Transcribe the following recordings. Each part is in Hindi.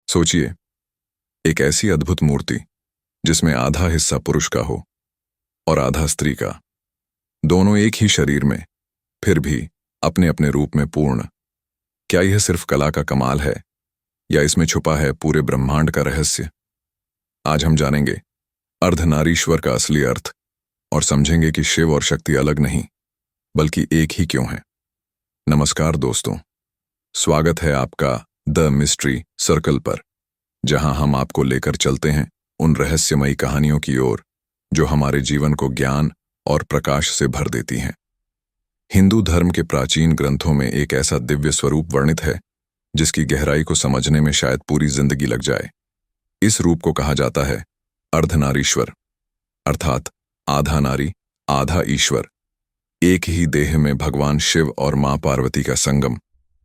सोचिए, एक ऐसी अद्भुत मूर्ति जिसमें आधा हिस्सा पुरुष का हो और आधा स्त्री का, दोनों एक ही शरीर में, फिर भी अपने अपने रूप में पूर्ण। क्या यह सिर्फ कला का कमाल है या इसमें छुपा है पूरे ब्रह्मांड का रहस्य? आज हम जानेंगे अर्धनारीश्वर का असली अर्थ और समझेंगे कि शिव और शक्ति अलग नहीं बल्कि एक ही क्यों है। नमस्कार दोस्तों, स्वागत है आपका द मिस्ट्री सर्कल पर, जहां हम आपको लेकर चलते हैं उन रहस्यमयी कहानियों की ओर जो हमारे जीवन को ज्ञान और प्रकाश से भर देती हैं। हिंदू धर्म के प्राचीन ग्रंथों में एक ऐसा दिव्य स्वरूप वर्णित है जिसकी गहराई को समझने में शायद पूरी जिंदगी लग जाए। इस रूप को कहा जाता है अर्धनारीश्वर, अर्थात आधा नारी आधा ईश्वर, एक ही देह में भगवान शिव और मां पार्वती का संगम।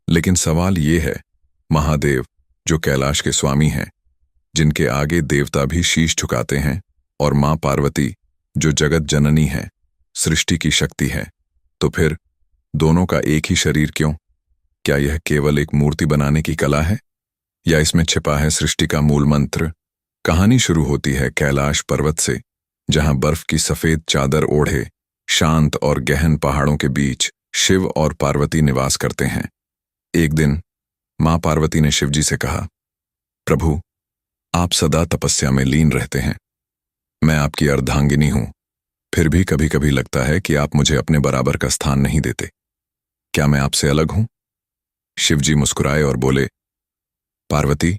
लेकिन सवाल ये है, महादेव जो कैलाश के स्वामी हैं, जिनके आगे देवता भी शीश झुकाते हैं, और मां पार्वती जो जगत जननी है, सृष्टि की शक्ति है, तो फिर दोनों का एक ही शरीर क्यों? क्या यह केवल एक मूर्ति बनाने की कला है या इसमें छिपा है सृष्टि का मूल मंत्र? कहानी शुरू होती है कैलाश पर्वत से, जहां बर्फ की सफेद चादर ओढ़े शांत और गहन पहाड़ों के बीच शिव और पार्वती निवास करते हैं। एक दिन मां पार्वती ने शिवजी से कहा, प्रभु, आप सदा तपस्या में लीन रहते हैं, मैं आपकी अर्धांगिनी हूं, फिर भी कभी कभी लगता है कि आप मुझे अपने बराबर का स्थान नहीं देते। क्या मैं आपसे अलग हूं? शिवजी मुस्कुराए और बोले, पार्वती,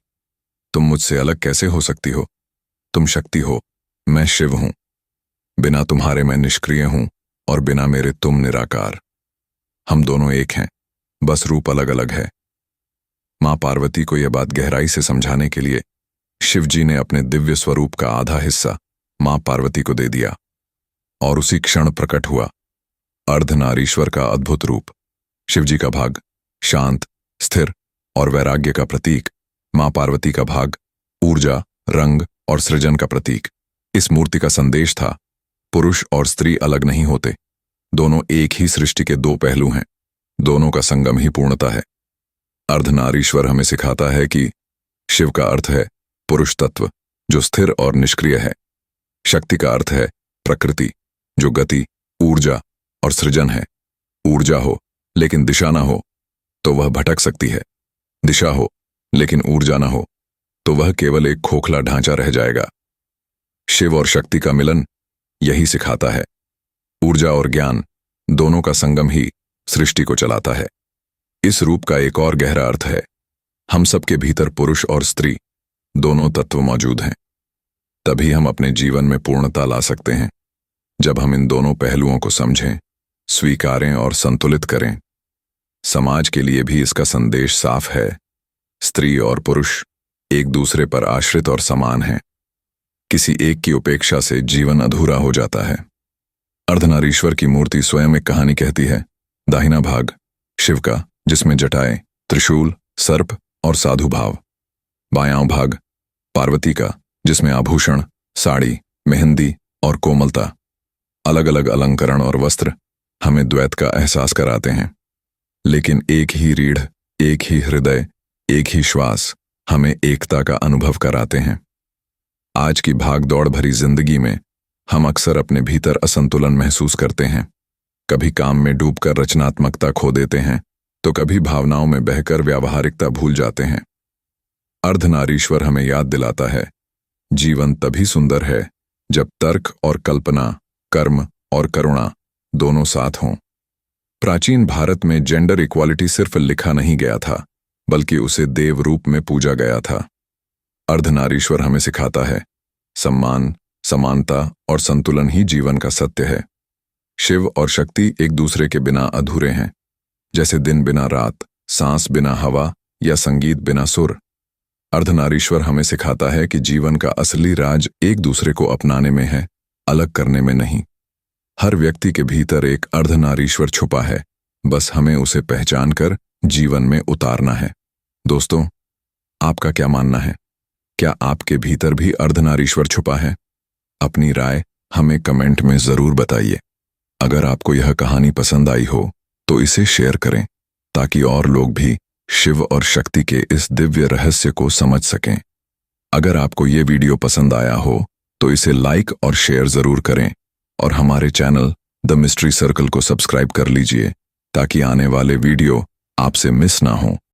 तुम मुझसे अलग कैसे हो सकती हो? तुम शक्ति हो, मैं शिव हूं। बिना तुम्हारे मैं निष्क्रिय हूं और बिना मेरे तुम निराकार। हम दोनों एक हैं, बस रूप अलग अलग है। मां पार्वती को यह बात गहराई से समझाने के लिए शिवजी ने अपने दिव्य स्वरूप का आधा हिस्सा मां पार्वती को दे दिया, और उसी क्षण प्रकट हुआ अर्धनारीश्वर का अद्भुत रूप। शिवजी का भाग शांत, स्थिर और वैराग्य का प्रतीक, मां पार्वती का भाग ऊर्जा, रंग और सृजन का प्रतीक। इस मूर्ति का संदेश था, पुरुष और स्त्री अलग नहीं होते, दोनों एक ही सृष्टि के दो पहलू हैं, दोनों का संगम ही पूर्णता है। अर्धनारीश्वर हमें सिखाता है कि शिव का अर्थ है पुरुष तत्व जो स्थिर और निष्क्रिय है, शक्ति का अर्थ है प्रकृति जो गति, ऊर्जा और सृजन है। ऊर्जा हो लेकिन दिशा ना हो तो वह भटक सकती है, दिशा हो लेकिन ऊर्जा ना हो तो वह केवल एक खोखला ढांचा रह जाएगा। शिव और शक्ति का मिलन यही सिखाता है, ऊर्जा और ज्ञान दोनों का संगम ही सृष्टि को चलाता है। इस रूप का एक और गहरा अर्थ है, हम सबके भीतर पुरुष और स्त्री दोनों तत्व मौजूद हैं। तभी हम अपने जीवन में पूर्णता ला सकते हैं जब हम इन दोनों पहलुओं को समझें, स्वीकारें और संतुलित करें। समाज के लिए भी इसका संदेश साफ है, स्त्री और पुरुष एक दूसरे पर आश्रित और समान हैं। किसी एक की उपेक्षा से जीवन अधूरा हो जाता है। अर्धनारीश्वर की मूर्ति स्वयं एक कहानी कहती है। दाहिना भाग शिव का, जिसमें जटाएं, त्रिशूल, सर्प और साधु भाव। बायां भाग पार्वती का, जिसमें आभूषण, साड़ी, मेहंदी और कोमलता। अलग अलग अलंकरण और वस्त्र हमें द्वैत का एहसास कराते हैं, लेकिन एक ही रीढ़, एक ही हृदय, एक ही श्वास हमें एकता का अनुभव कराते हैं। आज की भाग दौड़ भरी जिंदगी में हम अक्सर अपने भीतर असंतुलन महसूस करते हैं। कभी काम में डूबकर रचनात्मकता खो देते हैं, तो कभी भावनाओं में बहकर व्यावहारिकता भूल जाते हैं। अर्धनारीश्वर हमें याद दिलाता है, जीवन तभी सुंदर है जब तर्क और कल्पना, कर्म और करुणा दोनों साथ हों। प्राचीन भारत में जेंडर इक्वालिटी सिर्फ लिखा नहीं गया था, बल्कि उसे देव रूप में पूजा गया था। अर्धनारीश्वर हमें सिखाता है, सम्मान, समानता और संतुलन ही जीवन का सत्य है। शिव और शक्ति एक दूसरे के बिना अधूरे हैं, जैसे दिन बिना रात, सांस बिना हवा या संगीत बिना सुर। अर्धनारीश्वर हमें सिखाता है कि जीवन का असली राज एक दूसरे को अपनाने में है, अलग करने में नहीं। हर व्यक्ति के भीतर एक अर्धनारीश्वर छुपा है, बस हमें उसे पहचान कर जीवन में उतारना है। दोस्तों, आपका क्या मानना है? क्या आपके भीतर भी अर्धनारीश्वर छुपा है? अपनी राय हमें कमेंट में जरूर बताइए। अगर आपको यह कहानी पसंद आई हो तो इसे शेयर करें ताकि और लोग भी शिव और शक्ति के इस दिव्य रहस्य को समझ सकें। अगर आपको ये वीडियो पसंद आया हो तो इसे लाइक और शेयर जरूर करें और हमारे चैनल द मिस्ट्री सर्कल को सब्सक्राइब कर लीजिए ताकि आने वाले वीडियो आपसे मिस ना हो।